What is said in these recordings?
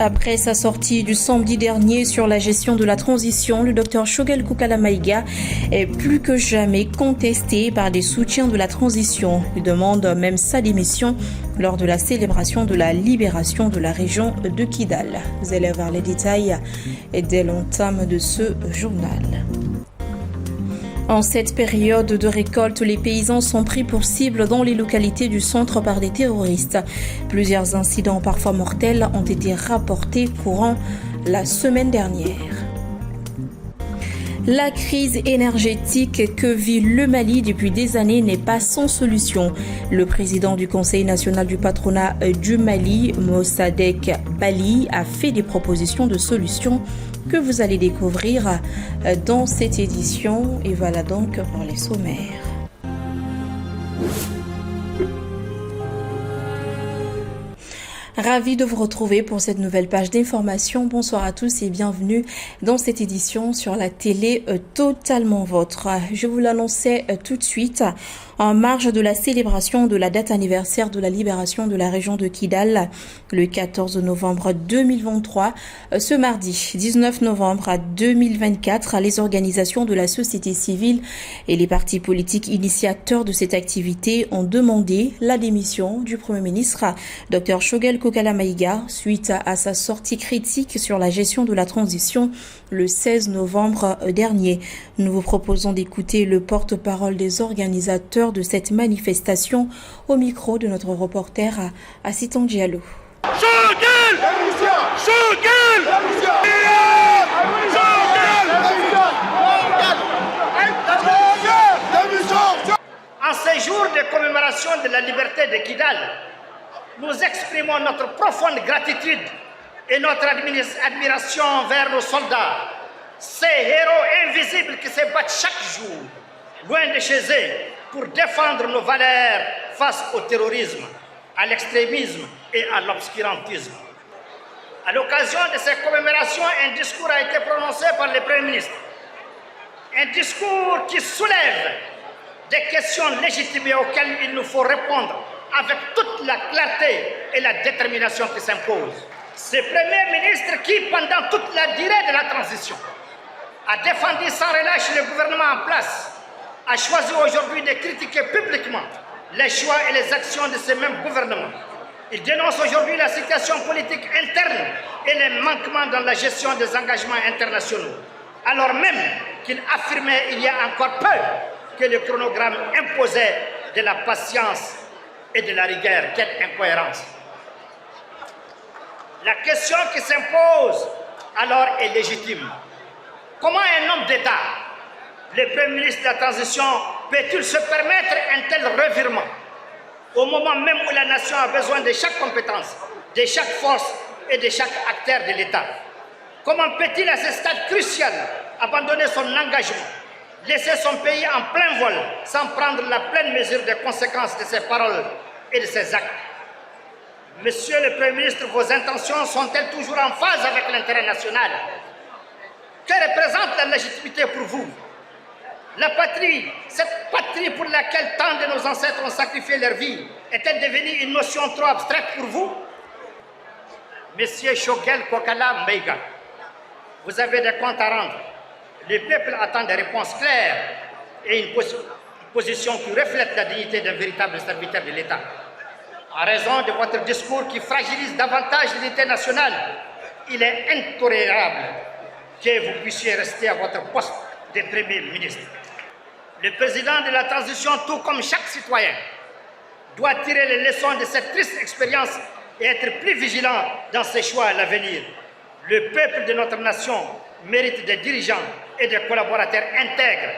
Après sa sortie du samedi dernier sur la gestion de la transition, le Dr Shogel Kokala Maïga est plus que jamais contesté par des soutiens de la transition. Il demande même sa démission lors de la célébration de la libération de la région de Kidal. Vous allez voir les détails dès l'entame de ce journal. En cette période de récolte, les paysans sont pris pour cible dans les localités du centre par des terroristes. Plusieurs incidents, parfois mortels, ont été rapportés courant la semaine dernière. La crise énergétique que vit le Mali depuis des années n'est pas sans solution. Le président du Conseil national du patronat du Mali, Mossadegh Bali, a fait des propositions de solutions que vous allez découvrir dans cette édition. Et voilà donc pour les sommaires. Ravi de vous retrouver pour cette nouvelle page d'information. Bonsoir à tous et bienvenue dans cette édition sur la télé totalement vôtre. Je vous l'annonçais tout de suite. En marge de la célébration de la date anniversaire de la libération de la région de Kidal, le 14 novembre 2023, ce mardi 19 novembre 2024, les organisations de la société civile et les partis politiques initiateurs de cette activité ont demandé la démission du Premier ministre Dr Shogel Kokala Maïga suite à sa sortie critique sur la gestion de la transition le 16 novembre dernier. Nous vous proposons d'écouter le porte-parole des organisateurs de cette manifestation au micro de notre reporter Assitan Diallo. Shogel! Shogel! En ces jours de commémoration de la liberté de Kidal, nous exprimons notre profonde gratitude et notre admiration vers nos soldats, ces héros invisibles qui se battent chaque jour, loin de chez eux, pour défendre nos valeurs face au terrorisme, à l'extrémisme et à l'obscurantisme. À l'occasion de ces commémorations, un discours a été prononcé par le Premier ministre. Un discours qui soulève des questions légitimes auxquelles il nous faut répondre avec toute la clarté et la détermination qui s'imposent. Ce Premier ministre qui, pendant toute la durée de la transition, a défendu sans relâche le gouvernement en place, a choisi aujourd'hui de critiquer publiquement les choix et les actions de ce même gouvernement. Il dénonce aujourd'hui la situation politique interne et les manquements dans la gestion des engagements internationaux, alors même qu'il affirmait il y a encore peu que le chronogramme imposait de la patience et de la rigueur. Quelle incohérence! La question qui s'impose alors est légitime. Comment un homme d'État, le Premier ministre de la Transition, peut-il se permettre un tel revirement au moment même où la nation a besoin de chaque compétence, de chaque force et de chaque acteur de l'État? Comment peut-il à ce stade crucial abandonner son engagement, laisser son pays en plein vol sans prendre la pleine mesure des conséquences de ses paroles et de ses actes? Monsieur le Premier ministre, vos intentions sont-elles toujours en phase avec l'intérêt national? Que représente la légitimité pour vous? La patrie, cette patrie pour laquelle tant de nos ancêtres ont sacrifié leur vie, est-elle devenue une notion trop abstraite pour vous? Monsieur Shogel Kokala Maïga, vous avez des comptes à rendre. Le peuple attend des réponses claires et une position qui reflète la dignité d'un véritable serviteur de l'État. En raison de votre discours qui fragilise davantage l'unité nationale, il est intolérable que vous puissiez rester à votre poste de Premier ministre. Le président de la transition, tout comme chaque citoyen, doit tirer les leçons de cette triste expérience et être plus vigilant dans ses choix à l'avenir. Le peuple de notre nation mérite des dirigeants et des collaborateurs intègres,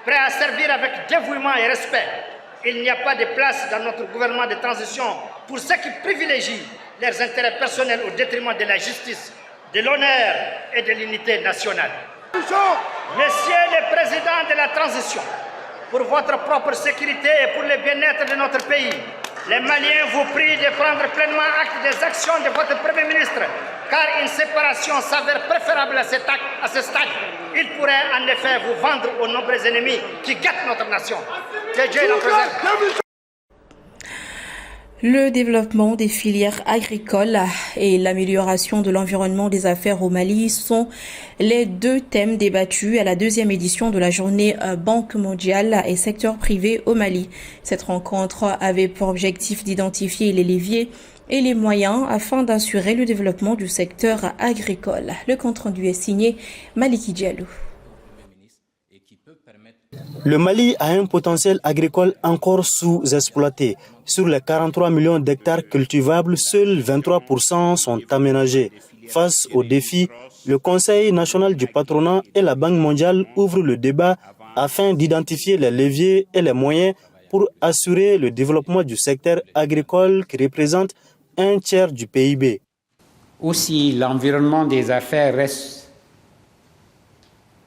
prêts à servir avec dévouement et respect. Il n'y a pas de place dans notre gouvernement de transition pour ceux qui privilégient leurs intérêts personnels au détriment de la justice, de l'honneur et de l'unité nationale. Monsieur le Président de la transition, pour votre propre sécurité et pour le bien-être de notre pays, les Maliens vous prient de prendre pleinement acte des actions de votre Premier ministre, car une séparation s'avère préférable à ce stade. Il pourrait en effet vous vendre aux nombreux ennemis qui guettent notre nation. Que Dieu l'en préserve. Le développement des filières agricoles et l'amélioration de l'environnement des affaires au Mali sont les deux thèmes débattus à la deuxième édition de la journée Banque mondiale et secteur privé au Mali. Cette rencontre avait pour objectif d'identifier les leviers et les moyens afin d'assurer le développement du secteur agricole. Le compte-rendu est signé Maliki Diallo. Le Mali a un potentiel agricole encore sous-exploité. Sur les 43 millions d'hectares cultivables, seuls 23% sont aménagés. Face aux défis, le Conseil national du patronat et la Banque mondiale ouvrent le débat afin d'identifier les leviers et les moyens pour assurer le développement du secteur agricole qui représente un tiers du PIB. Aussi, l'environnement des affaires reste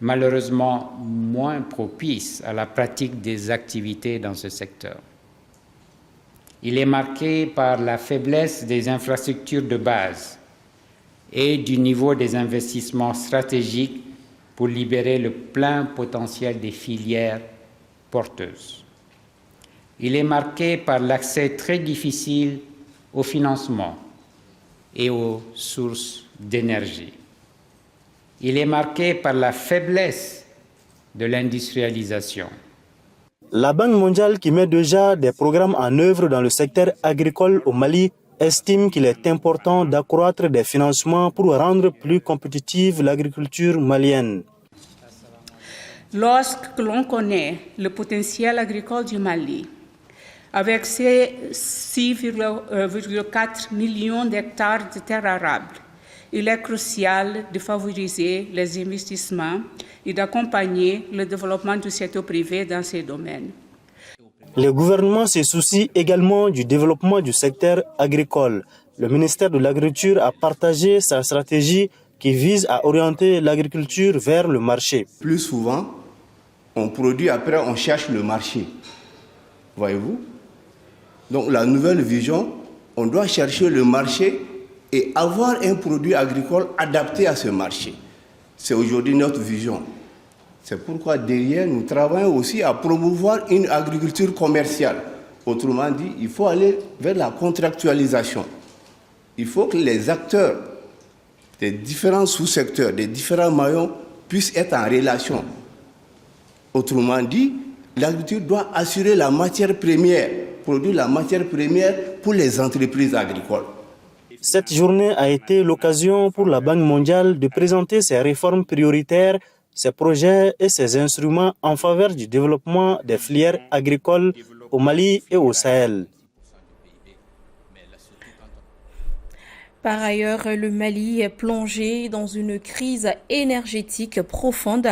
malheureusement moins propice à la pratique des activités dans ce secteur. Il est marqué par la faiblesse des infrastructures de base et du niveau des investissements stratégiques pour libérer le plein potentiel des filières porteuses. Il est marqué par l'accès très difficile au financement et aux sources d'énergie. Il est marqué par la faiblesse de l'industrialisation. La Banque mondiale, qui met déjà des programmes en œuvre dans le secteur agricole au Mali, estime qu'il est important d'accroître des financements pour rendre plus compétitive l'agriculture malienne. Lorsque l'on connaît le potentiel agricole du Mali, avec ses 6,4 millions d'hectares de terres arables, il est crucial de favoriser les investissements et d'accompagner le développement du secteur privé dans ces domaines. Le gouvernement se soucie également du développement du secteur agricole. Le ministère de l'Agriculture a partagé sa stratégie qui vise à orienter l'agriculture vers le marché. Plus souvent, on produit, après on cherche le marché. Voyez-vous? Donc la nouvelle vision, on doit chercher le marché et avoir un produit agricole adapté à ce marché. C'est aujourd'hui notre vision. C'est pourquoi derrière, nous travaillons aussi à promouvoir une agriculture commerciale. Autrement dit, il faut aller vers la contractualisation. Il faut que les acteurs des différents sous-secteurs, des différents maillons puissent être en relation. Autrement dit, l'agriculture doit assurer la matière première, produire la matière première pour les entreprises agricoles. Cette journée a été l'occasion pour la Banque mondiale de présenter ses réformes prioritaires, ses projets et ses instruments en faveur du développement des filières agricoles au Mali et au Sahel. Par ailleurs, le Mali est plongé dans une crise énergétique profonde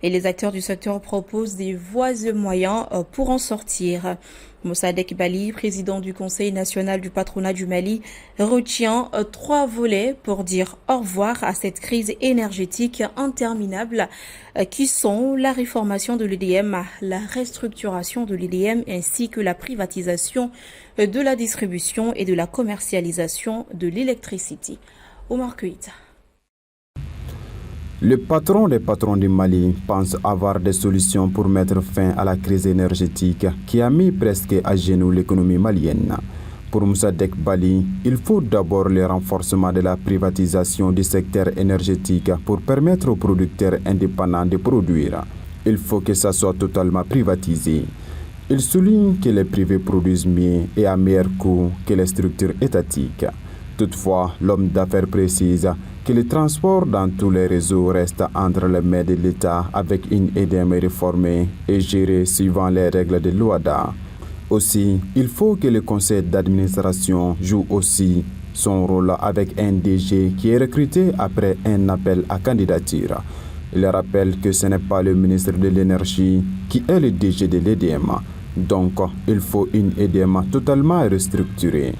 et les acteurs du secteur proposent des voies et moyens pour en sortir. Moussadek Bali, président du Conseil national du patronat du Mali, retient 3 volets pour dire au revoir à cette crise énergétique interminable qui sont la réformation de l'EDM, la restructuration de l'EDM ainsi que la privatisation de la distribution et de la commercialisation de l'électricité. Omar Keïta. Le patron des patrons du Mali pense avoir des solutions pour mettre fin à la crise énergétique qui a mis presque à genoux l'économie malienne. Pour Moussadek Bali, il faut d'abord le renforcement de la privatisation du secteur énergétique pour permettre aux producteurs indépendants de produire. Il faut que ça soit totalement privatisé. Il souligne que les privés produisent mieux et à meilleur coût que les structures étatiques. Toutefois, l'homme d'affaires précise que le transport dans tous les réseaux reste entre les mains de l'État avec une EDM réformée et gérée suivant les règles de l'OADA. Aussi, il faut que le conseil d'administration joue aussi son rôle avec un DG qui est recruté après un appel à candidature. Il rappelle que ce n'est pas le ministre de l'Énergie qui est le DG de l'EDM. Donc, il faut une EDM totalement restructurée.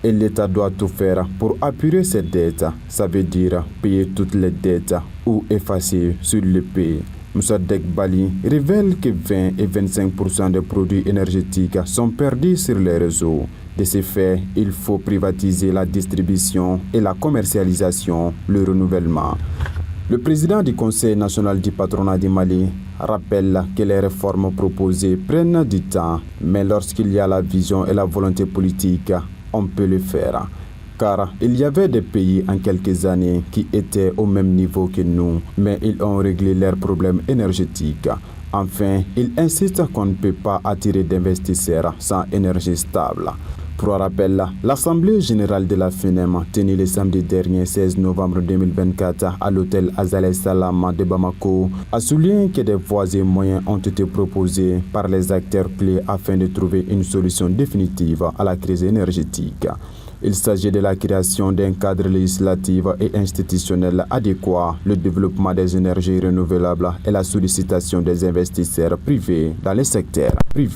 Et l'État doit tout faire pour apurer ses dettes. Ça veut dire payer toutes les dettes ou effacer sur le pays. Moussadek Bali révèle que 20 et 25% des produits énergétiques sont perdus sur les réseaux. De ce fait, il faut privatiser la distribution et la commercialisation, le renouvellement. Le président du Conseil national du patronat du Mali rappelle que les réformes proposées prennent du temps, mais lorsqu'il y a la vision et la volonté politique, on peut le faire. Car il y avait des pays en quelques années qui étaient au même niveau que nous, mais ils ont réglé leurs problèmes énergétiques. Enfin, il insiste qu'on ne peut pas attirer d'investisseurs sans énergie stable. Pour rappel, l'Assemblée générale de la FENEM, tenue le samedi dernier 16 novembre 2024 à l'hôtel Azaleh Salam de Bamako, a souligné que des voies et moyens ont été proposés par les acteurs clés afin de trouver une solution définitive à la crise énergétique. Il s'agit de la création d'un cadre législatif et institutionnel adéquat, le développement des énergies renouvelables et la sollicitation des investisseurs privés dans les secteurs privés.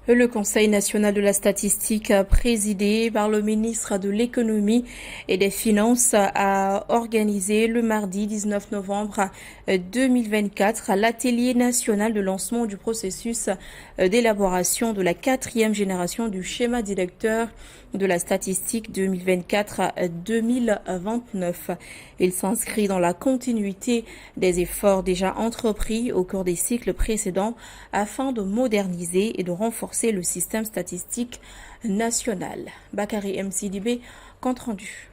Le Conseil national de la statistique, présidé par le ministre de l'économie et des finances, a organisé le mardi 19 novembre 2024 l'atelier national de lancement du processus d'élaboration de la 4e génération du schéma directeur de la statistique 2024-2029. Il s'inscrit dans la continuité des efforts déjà entrepris au cours des cycles précédents afin de moderniser et de renforcer le système statistique national. Bakary Msidibé, compte rendu.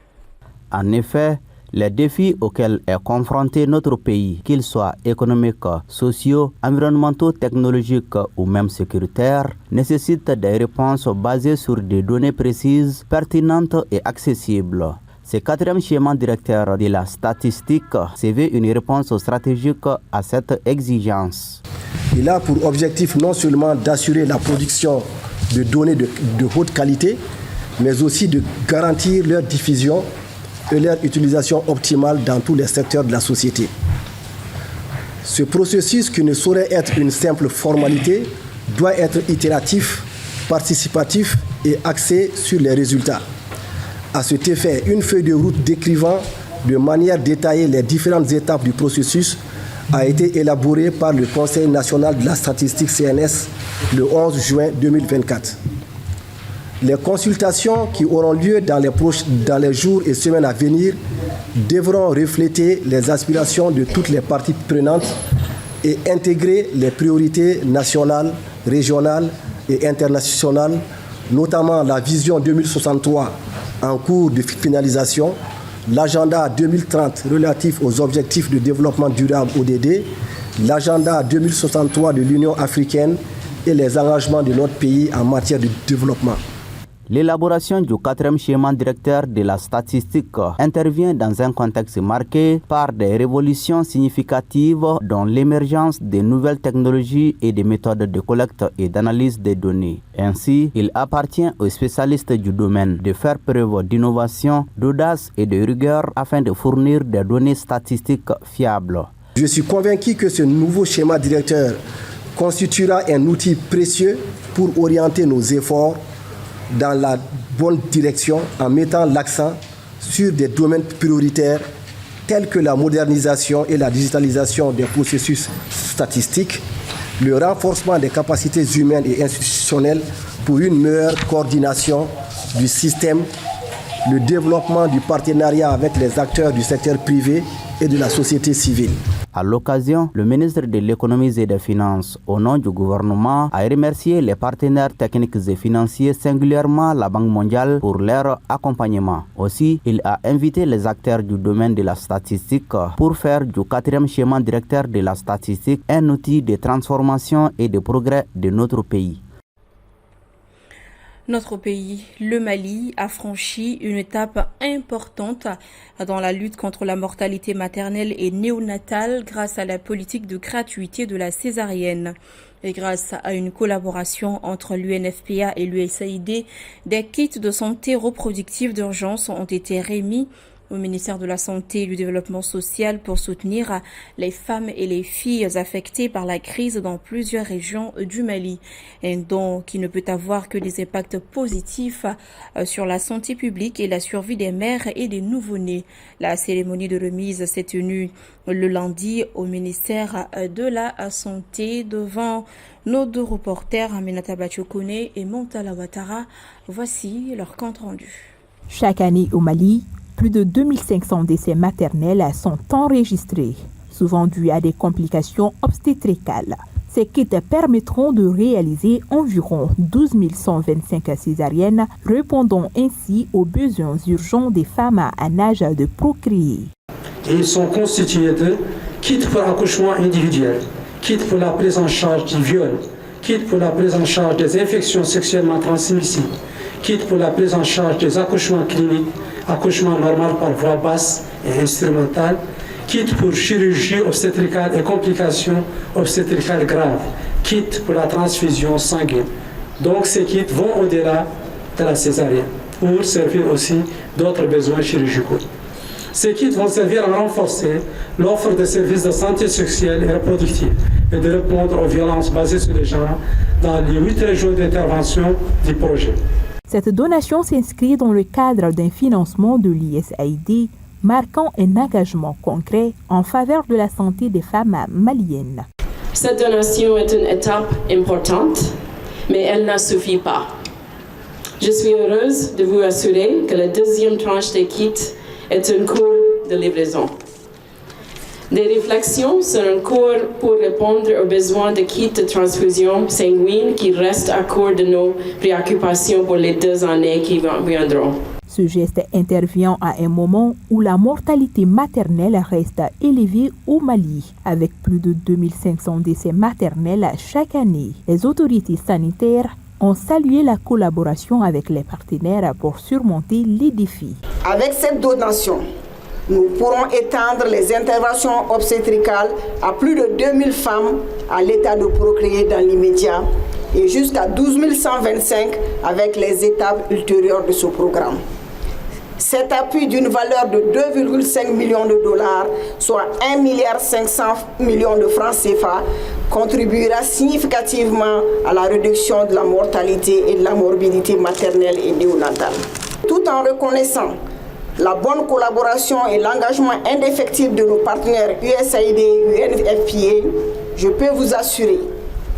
En effet, les défis auxquels est confronté notre pays, qu'ils soient économiques, sociaux, environnementaux, technologiques ou même sécuritaires, nécessitent des réponses basées sur des données précises, pertinentes et accessibles. Ce 4e schéma directeur de la statistique se veut une réponse stratégique à cette exigence. Il a pour objectif non seulement d'assurer la production de données de haute qualité, mais aussi de garantir leur diffusion et leur utilisation optimale dans tous les secteurs de la société. Ce processus, qui ne saurait être une simple formalité, doit être itératif, participatif et axé sur les résultats. À cet effet, une feuille de route décrivant de manière détaillée les différentes étapes du processus a été élaborée par le Conseil national de la statistique CNS le 11 juin 2024. Les consultations qui auront lieu dans les jours et semaines à venir devront refléter les aspirations de toutes les parties prenantes et intégrer les priorités nationales, régionales et internationales, notamment la vision 2063 en cours de finalisation, l'agenda 2030 relatif aux objectifs de développement durable ODD, l'agenda 2063 de l'Union africaine et les engagements de notre pays en matière de développement. L'élaboration du 4e schéma directeur de la statistique intervient dans un contexte marqué par des révolutions significatives dont l'émergence de nouvelles technologies et des méthodes de collecte et d'analyse des données. Ainsi, il appartient aux spécialistes du domaine de faire preuve d'innovation, d'audace et de rigueur afin de fournir des données statistiques fiables. Je suis convaincu que ce nouveau schéma directeur constituera un outil précieux pour orienter nos efforts dans la bonne direction en mettant l'accent sur des domaines prioritaires tels que la modernisation et la digitalisation des processus statistiques, le renforcement des capacités humaines et institutionnelles pour une meilleure coordination du système, le développement du partenariat avec les acteurs du secteur privé et de la société civile. À l'occasion, le ministre de l'économie et des finances, au nom du gouvernement, a remercié les partenaires techniques et financiers, singulièrement la Banque mondiale, pour leur accompagnement. Aussi, il a invité les acteurs du domaine de la statistique pour faire du 4e schéma directeur de la statistique un outil de transformation et de progrès de notre pays. Notre pays, le Mali, a franchi une étape importante dans la lutte contre la mortalité maternelle et néonatale grâce à la politique de gratuité de la césarienne. Et grâce à une collaboration entre l'UNFPA et l'USAID, des kits de santé reproductive d'urgence ont été remis au ministère de la Santé et du Développement social pour soutenir les femmes et les filles affectées par la crise dans plusieurs régions du Mali. Un don qui ne peut avoir que des impacts positifs sur la santé publique et la survie des mères et des nouveau-nés. La cérémonie de remise s'est tenue le lundi au ministère de la Santé devant nos deux reporters Aminata Bachokone et Montala Ouattara. Voici leur compte rendu. Chaque année au Mali, plus de 2500 décès maternels sont enregistrés, souvent dus à des complications obstétricales. Ces kits permettront de réaliser environ 12 125 césariennes, répondant ainsi aux besoins urgents des femmes en âge de procréer. Ils sont constitués de kits pour accouchement individuel, kits pour la prise en charge du viol, kits pour la prise en charge des infections sexuellement transmissibles, kits pour la prise en charge des accouchements cliniques, accouchement normal par voie basse et instrumentale, kit pour chirurgie obstétricale et complications obstétricales graves, kit pour la transfusion sanguine. Donc ces kits vont au-delà de la césarienne pour servir aussi d'autres besoins chirurgicaux. Ces kits vont servir à renforcer l'offre de services de santé sexuelle et reproductive et de répondre aux violences basées sur le genre dans les 8 régions d'intervention du projet. Cette donation s'inscrit dans le cadre d'un financement de l'USAID, marquant un engagement concret en faveur de la santé des femmes maliennes. Cette donation est une étape importante, mais elle ne suffit pas. Je suis heureuse de vous assurer que la deuxième tranche des kits est en cours de livraison. Des réflexions sont en cours pour répondre aux besoins de kits de transfusion sanguine qui restent à court de nos préoccupations pour les 2 années qui viendront. Ce geste intervient à un moment où la mortalité maternelle reste élevée au Mali, avec plus de 2500 décès maternels chaque année. Les autorités sanitaires ont salué la collaboration avec les partenaires pour surmonter les défis. Avec cette donation, nous pourrons étendre les interventions obstétricales à plus de 2000 femmes à l'état de procréer dans l'immédiat et jusqu'à 12 125 avec les étapes ultérieures de ce programme. Cet appui d'une valeur de 2,5 millions de dollars, soit 1,5 milliard de francs CFA, contribuera significativement à la réduction de la mortalité et de la morbidité maternelle et néonatale. Tout en reconnaissant la bonne collaboration et l'engagement indéfectible de nos partenaires USAID et UNFPA, je peux vous assurer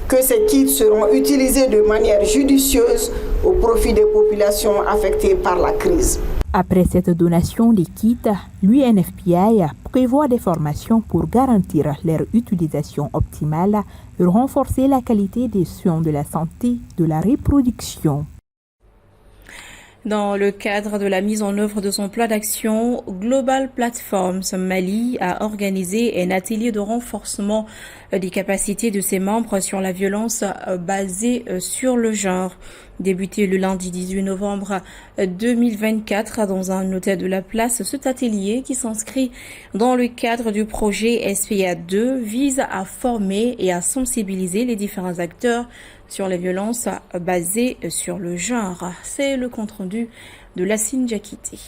que ces kits seront utilisés de manière judicieuse au profit des populations affectées par la crise. Après cette donation des kits, l'UNFPA prévoit des formations pour garantir leur utilisation optimale et renforcer la qualité des soins de la santé de la reproduction. Dans le cadre de la mise en œuvre de son plan d'action, Global Platforms Mali a organisé un atelier de renforcement des capacités de ses membres sur la violence basée sur le genre. Débuté le lundi 18 novembre 2024 dans un hôtel de la place, cet atelier qui s'inscrit dans le cadre du projet SPA2 vise à former et à sensibiliser les différents acteurs sur les violences basées sur le genre. C'est le compte-rendu de Lassine Diakité.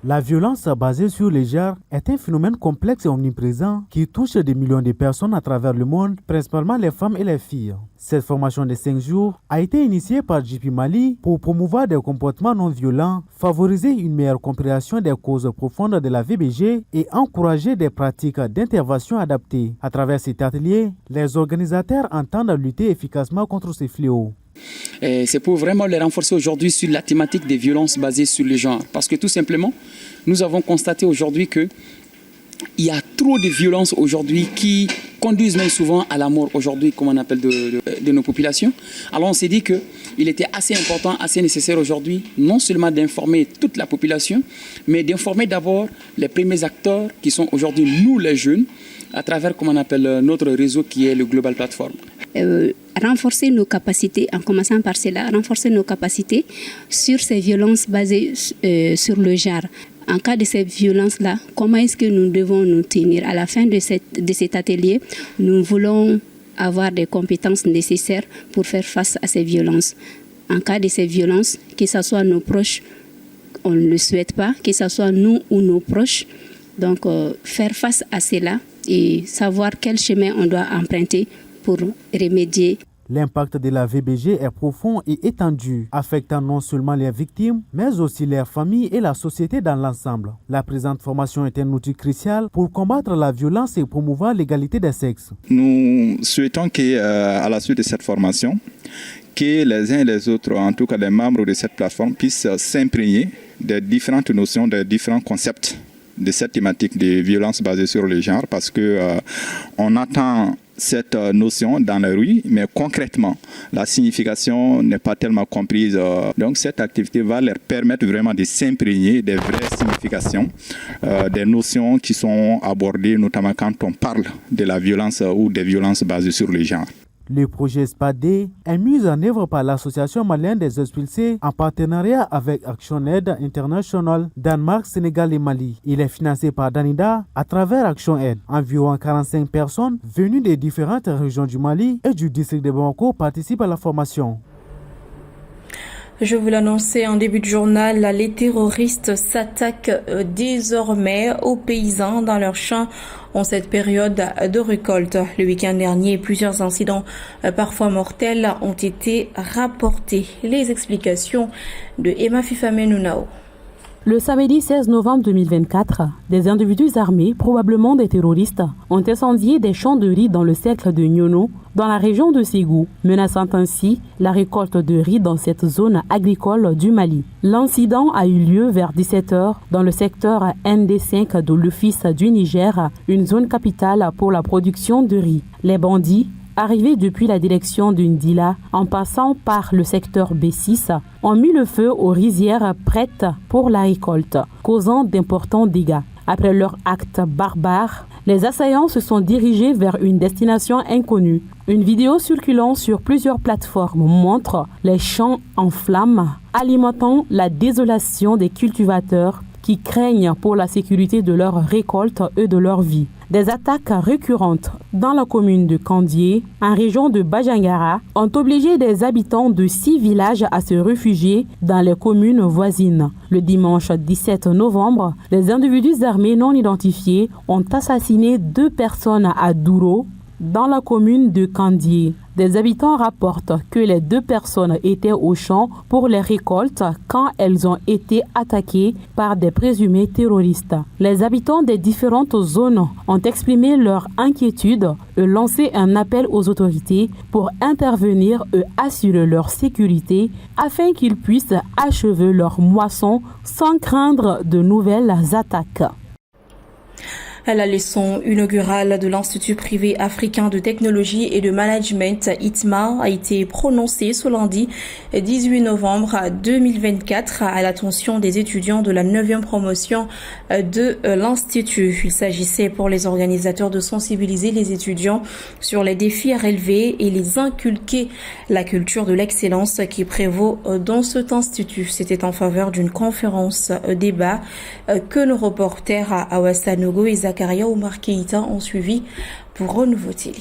La violence basée sur les genres est un phénomène complexe et omniprésent qui touche des millions de personnes à travers le monde, principalement les femmes et les filles. Cette formation de 5 jours a été initiée par JP Mali pour promouvoir des comportements non violents, favoriser une meilleure compréhension des causes profondes de la VBG et encourager des pratiques d'intervention adaptées. À travers cet atelier, les organisateurs entendent lutter efficacement contre ces fléaux. C'est pour vraiment les renforcer aujourd'hui sur la thématique des violences basées sur le genre. Parce que tout simplement, nous avons constaté aujourd'hui qu'il y a trop de violences aujourd'hui qui conduisent même souvent à la mort aujourd'hui, comme on appelle de nos populations. Alors on s'est dit qu'il était assez important, assez nécessaire aujourd'hui, non seulement d'informer toute la population, mais d'informer d'abord les premiers acteurs qui sont aujourd'hui nous les jeunes, à travers, comme on appelle, notre réseau qui est le Global Platform. Renforcer nos capacités, en commençant par cela, renforcer nos capacités sur ces violences basées sur le genre. En cas de ces violences-là, comment est-ce que nous devons nous tenir? À la fin de cet atelier, nous voulons avoir des compétences nécessaires pour faire face à ces violences. En cas de ces violences, que ce soit nos proches, on ne le souhaite pas, que ce soit nous ou nos proches, donc faire face à cela et savoir quel chemin on doit emprunter pour remédier. L'impact de la VBG est profond et étendu, affectant non seulement les victimes, mais aussi leurs familles et la société dans l'ensemble. La présente formation est un outil crucial pour combattre la violence et promouvoir l'égalité des sexes. Nous souhaitons qu'à la suite de cette formation, que les uns et les autres, en tout cas les membres de cette plateforme, puissent s'imprégner des différentes notions, des différents concepts de cette thématique des violences basées sur le genre parce que on attend cette notion dans la rue, mais concrètement, la signification n'est pas tellement comprise. Donc cette activité va leur permettre vraiment de s'imprégner des vraies significations, des notions qui sont abordées notamment quand on parle de la violence ou des violences basées sur le genre. Le projet SPAD est mis en œuvre par l'Association malienne des expulsés en partenariat avec ActionAid International, Danemark, Sénégal et Mali. Il est financé par Danida à travers ActionAid. Environ 45 personnes venues des différentes régions du Mali et du district de Bamako participent à la formation. Je vous l'annonçais en début de journal, les terroristes s'attaquent désormais aux paysans dans leurs champs en cette période de récolte. Le week-end dernier, plusieurs incidents, parfois mortels, ont été rapportés. Les explications de Emma Fifame-Nounao. Le samedi 16 novembre 2024, des individus armés, probablement des terroristes, ont incendié des champs de riz dans le cercle de Nyono, dans la région de Ségou, menaçant ainsi la récolte de riz dans cette zone agricole du Mali. L'incident a eu lieu vers 17h dans le secteur ND5 de l'Office du Niger, une zone capitale pour la production de riz. Les bandits, arrivés depuis la direction d'une Ndila en passant par le secteur B6, ont mis le feu aux rizières prêtes pour la récolte, causant d'importants dégâts. Après leur acte barbare, les assaillants se sont dirigés vers une destination inconnue. Une vidéo circulant sur plusieurs plateformes montre les champs en flammes, alimentant la désolation des cultivateurs qui craignent pour la sécurité de leur récolte et de leur vie. Des attaques récurrentes dans la commune de Kandié, en région de Bajangara, ont obligé des habitants de 6 villages à se réfugier dans les communes voisines. Le dimanche 17 novembre, les individus armés non identifiés ont assassiné 2 personnes à Douro, dans la commune de Kandié. Des habitants rapportent que les 2 personnes étaient au champ pour les récoltes quand elles ont été attaquées par des présumés terroristes. Les habitants des différentes zones ont exprimé leur inquiétude et lancé un appel aux autorités pour intervenir et assurer leur sécurité afin qu'ils puissent achever leur moisson sans craindre de nouvelles attaques. La leçon inaugurale de l'Institut privé africain de technologie et de management ITMA a été prononcée ce lundi 18 novembre 2024 à l'attention des étudiants de la 9e promotion de l'Institut. Il s'agissait pour les organisateurs de sensibiliser les étudiants sur les défis à relever et les inculquer la culture de l'excellence qui prévaut dans cet institut. C'était en faveur d'une conférence débat que nos reporters à Ouassanogo et Zakaria Oumar Keïta ont suivi pour Renouveau Télé.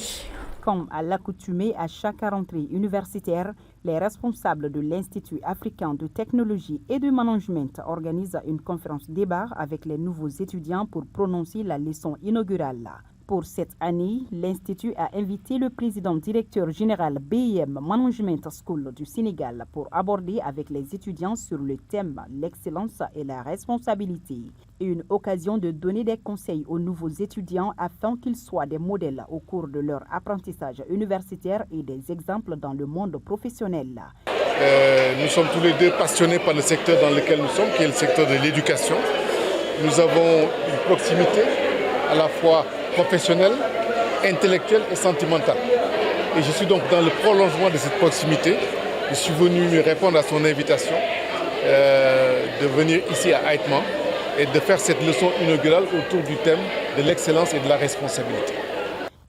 Comme à l'accoutumée à chaque rentrée universitaire, les responsables de l'Institut africain de technologie et de management organisent une conférence débat avec les nouveaux étudiants pour prononcer la leçon inaugurale. Pour cette année, l'Institut a invité le président directeur général BIM Management School du Sénégal pour aborder avec les étudiants sur le thème l'excellence et la responsabilité. Une occasion de donner des conseils aux nouveaux étudiants afin qu'ils soient des modèles au cours de leur apprentissage universitaire et des exemples dans le monde professionnel. Nous sommes tous les deux passionnés par le secteur dans lequel nous sommes, qui est le secteur de l'éducation. Nous avons une proximité à la fois professionnelle, intellectuelle et sentimentale. Et je suis donc dans le prolongement de cette proximité. Je suis venu répondre à son invitation de venir ici à Aïtman et de faire cette leçon inaugurale autour du thème de l'excellence et de la responsabilité.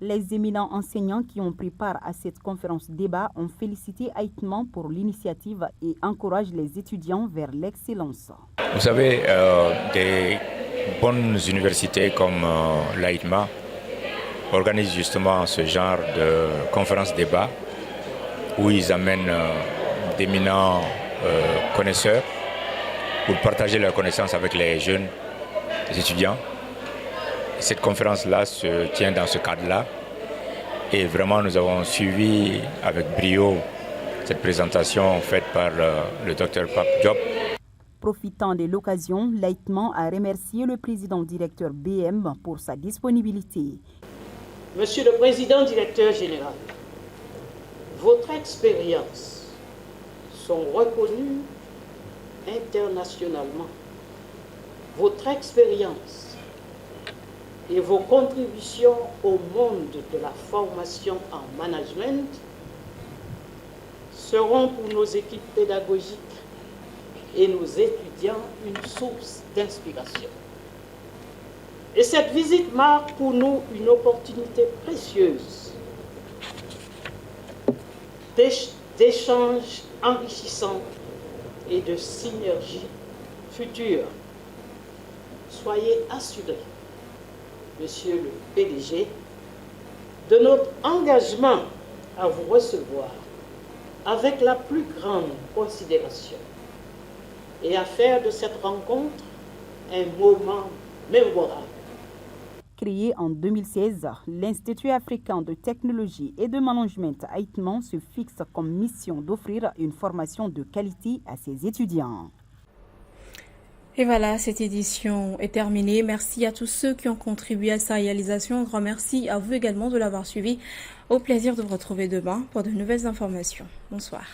Les éminents enseignants qui ont pris part à cette conférence débat ont félicité Aïtman pour l'initiative et encouragent les étudiants vers l'excellence. Vous savez, des bonnes universités comme l'Aïtma organisent justement ce genre de conférence débat où ils amènent d'éminents connaisseurs pour partager leurs connaissances avec les jeunes étudiants. Cette conférence-là se tient dans ce cadre-là et vraiment nous avons suivi avec brio cette présentation faite par le Dr Pape Diop. Profitant de l'occasion, l'Aïtman a remercié le président directeur BM pour sa disponibilité. Monsieur le président directeur général, votre expérience sont reconnues internationalement. Votre expérience et vos contributions au monde de la formation en management seront pour nos équipes pédagogiques et nos étudiants une source d'inspiration. Et cette visite marque pour nous une opportunité précieuse d'échanges enrichissants et de synergie future. Soyez assurés, Monsieur le PDG, de notre engagement à vous recevoir avec la plus grande considération et à faire de cette rencontre un moment mémorable. Créé en 2016, l'Institut africain de technologie et de management Aïtman se fixe comme mission d'offrir une formation de qualité à ses étudiants. Et voilà, cette édition est terminée. Merci à tous ceux qui ont contribué à sa réalisation. Un grand merci à vous également de l'avoir suivi. Au plaisir de vous retrouver demain pour de nouvelles informations. Bonsoir.